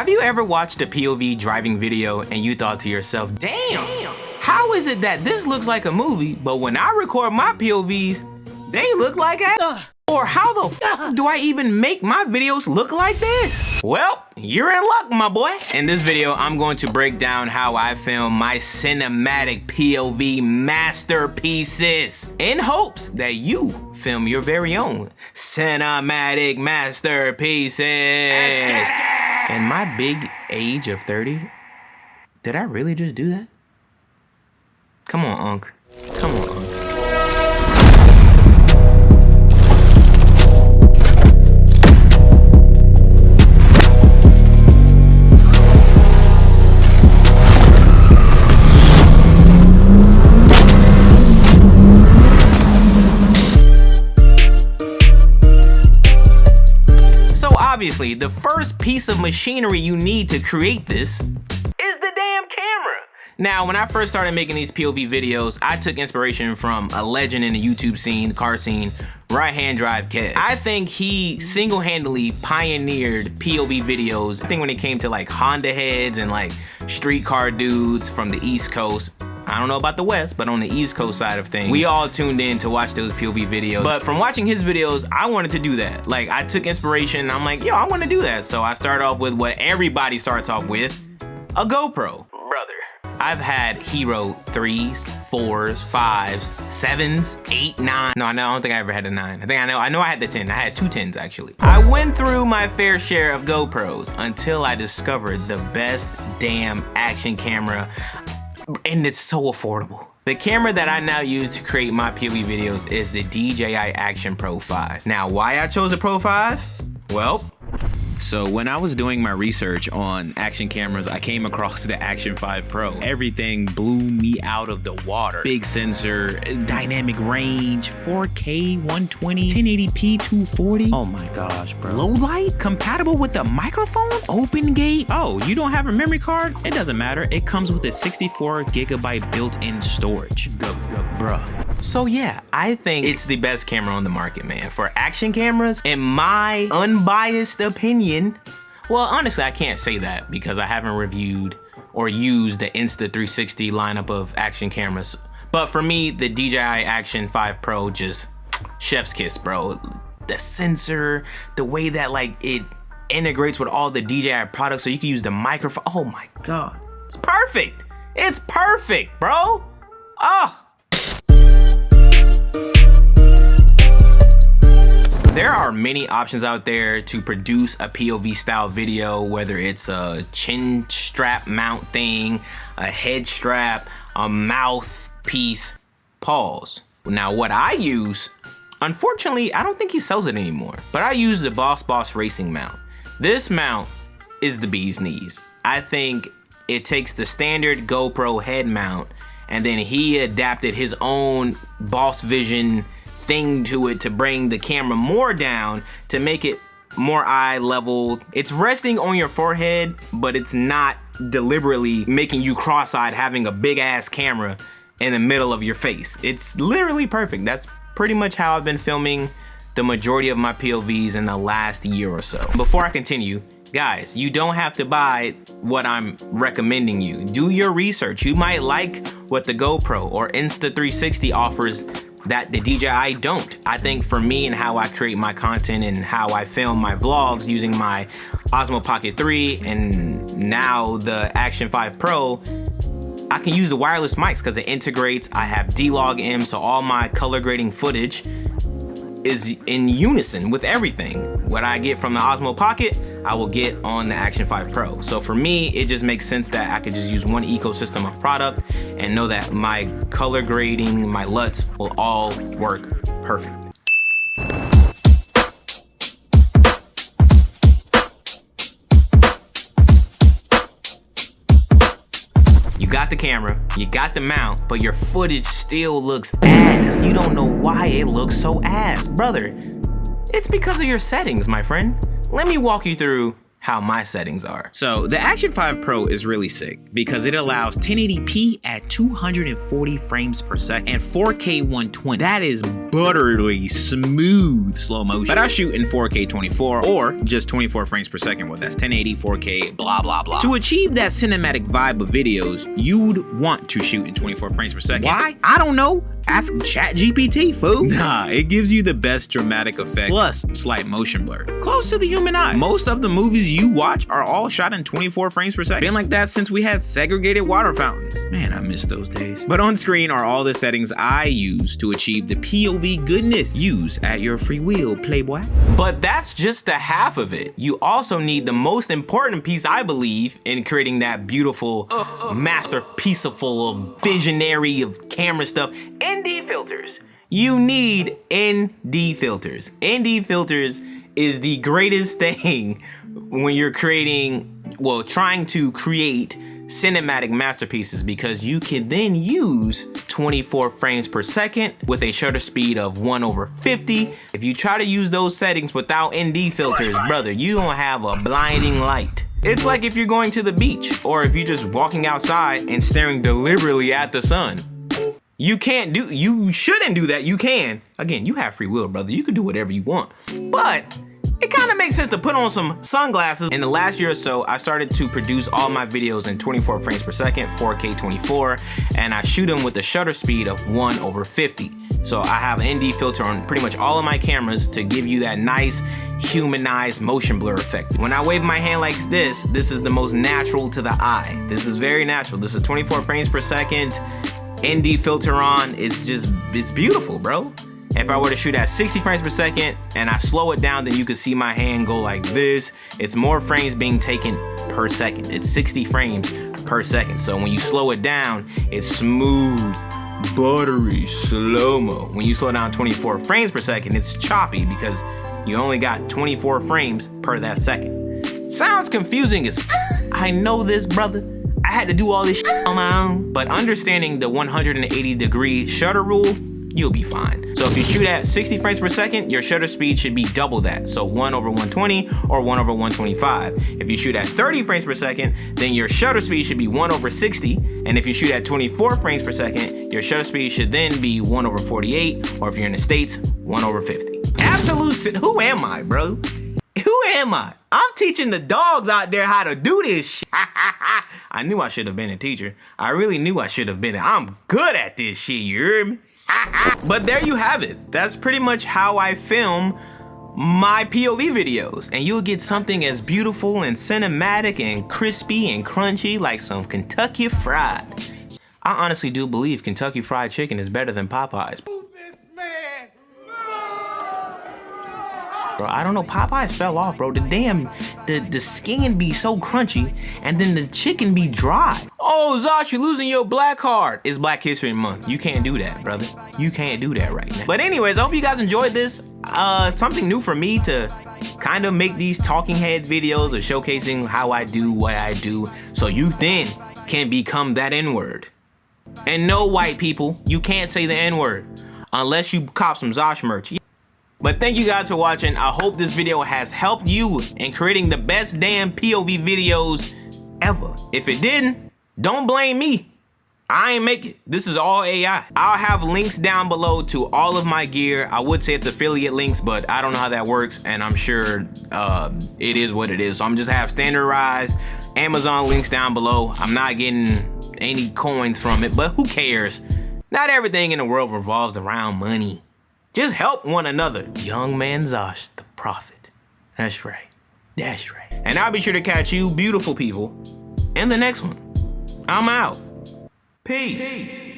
Have you ever watched a POV driving video and you thought to yourself, damn, how is it that this looks like a movie, but when I record my POVs, they look like ass? Or how the f do I even make my videos look like this? Well, you're in luck, my boy. In this video, I'm going to break down how I film my cinematic POV masterpieces in hopes that you film your very own cinematic masterpieces. In my big age of 30, did I really just do that? Come on, Unc. Come on, Unc. Obviously, the first piece of machinery you need to create this is the damn camera. Now, when I first started making these POV videos, I took inspiration from a legend in the YouTube scene, the car scene, Right Hand Drive Kev. I think he single-handedly pioneered POV videos. I think when it came to like Honda heads and like street car dudes from the East Coast, I don't know about the West, but on the East Coast side of things, we all tuned in to watch those POV videos. But from watching his videos, I wanted to do that. Like, I took inspiration, I'm like, yo, I want to do that. So I started off with what everybody starts off with, a GoPro. Brother, I've had Hero 3s, 4s, 5s, 7s, 8, 9. No, I don't think I ever had a 9. I know I had the 10. I had 2 10s actually. I went through my fair share of GoPros until I discovered the best damn action camera. And it's so affordable. The camera that I now use to create my POV videos is the DJI Action Pro 5. Now, why I chose the Pro 5? Well, so when I was doing my research on action cameras, I came across the Action 5 Pro. Everything blew me out of the water. Big sensor, dynamic range, 4K 120, 1080p 240. Oh my gosh, bro. Low light, compatible with the microphones, open gate. Oh, you don't have a memory card? It doesn't matter. It comes with a 64 gigabyte built-in storage. Go, bruh. So yeah, I think it's the best camera on the market, man. For action cameras, in my unbiased opinion, well, honestly, I can't say that because I haven't reviewed or used the Insta360 lineup of action cameras. But for me, the DJI Action 5 Pro, just chef's kiss, bro. The sensor, the way that like it integrates with all the DJI products so you can use the microphone. Oh my God, it's perfect. It's perfect, bro. Oh. There are many options out there to produce a POV style video, whether it's a chin strap mount thing, a head strap, a mouthpiece. Pause. Now what I use, unfortunately, I don't think he sells it anymore, but I use the Boss Racing mount. This mount is the bee's knees. I think it takes the standard GoPro head mount and then he adapted his own Boss Vision thing to it to bring the camera more down to make it more eye level. It's resting on your forehead, but it's not deliberately making you cross-eyed having a big ass camera in the middle of your face. It's literally perfect. That's pretty much how I've been filming the majority of my POVs in the last year or so. Before I continue, guys, you don't have to buy what I'm recommending you. Do your research. You might like what the GoPro or Insta360 offers that the DJI don't. I think for me and how I create my content and how I film my vlogs using my Osmo Pocket 3 and now the Action 5 Pro, I can use the wireless mics because it integrates. I have DLOG M, so all my color grading footage is in unison with everything. What I get from the Osmo Pocket, I will get on the Action 5 Pro. So for me, it just makes sense that I could just use one ecosystem of product and know that my color grading, my LUTs will all work perfect. You got the camera, you got the mount, but your footage still looks ass. You don't know why it looks so ass, brother. It's because of your settings, my friend. Let me walk you through how my settings are. So the Action 5 Pro is really sick because it allows 1080p at 240 frames per second and 4K 120. That is buttery smooth slow motion. But I shoot in 4K 24 or just 24 frames per second. Well, that's 1080, 4K, blah, blah, blah. To achieve that cinematic vibe of videos, you'd want to shoot in 24 frames per second. Why? I don't know. Ask ChatGPT, fool. Nah, it gives you the best dramatic effect plus slight motion blur. Close to the human eye. Most of the movies you watch are all shot in 24 frames per second. Been like that since we had segregated water fountains. Man, I miss those days. But on screen are all the settings I use to achieve the POV goodness. Use at your free will, playboy. But that's just the half of it. You also need the most important piece, I believe, in creating that beautiful masterpiece of visionary of camera stuff. ND filters. You need ND filters. ND filters is the greatest thing when you're creating, well, trying to create cinematic masterpieces, because you can then use 24 frames per second with a shutter speed of 1/50. If you try to use those settings without ND filters, brother, you don't have a blinding light. It's like if you're going to the beach or if you're just walking outside and staring deliberately at the sun. You shouldn't do that. You can. Again, you have free will, brother. You can do whatever you want. But it kind of makes sense to put on some sunglasses. In the last year or so, I started to produce all my videos in 24 frames per second, 4K 24, and I shoot them with a shutter speed of 1/50. So I have an ND filter on pretty much all of my cameras to give you that nice humanized motion blur effect. When I wave my hand like this is the most natural to the eye. This is very natural. This is 24 frames per second. ND filter on, it's beautiful, bro. If I were to shoot at 60 frames per second and I slow it down, then you could see my hand go like this. It's more frames being taken per second. It's 60 frames per second. So when you slow it down, it's smooth, buttery, slow-mo. When you slow down 24 frames per second, it's choppy because you only got 24 frames per that second. Sounds confusing as I know this, brother. I had to do all this shit on my own, but understanding the 180-degree shutter rule, you'll be fine. So if you shoot at 60 frames per second, your shutter speed should be double that. So 1/120 or 1/125. If you shoot at 30 frames per second, then your shutter speed should be 1/60. And if you shoot at 24 frames per second, your shutter speed should then be 1/48. Or if you're in the States, 1/50. Absolute shit. Who am I, bro? Who am I? I'm teaching the dogs out there how to do this shit. I knew I should have been a teacher. I really knew I should have been. I'm good at this shit, you hear me? But there you have it. That's pretty much how I film my POV videos. And you'll get something as beautiful and cinematic and crispy and crunchy like some Kentucky Fried. I honestly do believe Kentucky Fried Chicken is better than Popeyes. Bro, I don't know, Popeyes fell off, bro. The skin be so crunchy and then the chicken be dry. Oh, Zosh, you're losing your black card. It's Black History Month. You can't do that, brother. You can't do that right now. But anyways, I hope you guys enjoyed this. Something new for me to kind of make these talking head videos of showcasing how I do what I do so you then can become that N-word. And no, white people, you can't say the N-word unless you cop some Zosh merch. But thank you guys for watching. I hope this video has helped you in creating the best damn POV videos ever. If it didn't, don't blame me. I ain't make it. This is all AI. I'll have links down below to all of my gear. I would say it's affiliate links, but I don't know how that works, and I'm sure it is what it is. So I'm just have standardized Amazon links down below. I'm not getting any coins from it, but who cares? Not everything in the world revolves around money. Just help one another. Young man Zosh, the prophet. That's right. That's right. And I'll be sure to catch you, beautiful people, in the next one. I'm out. Peace.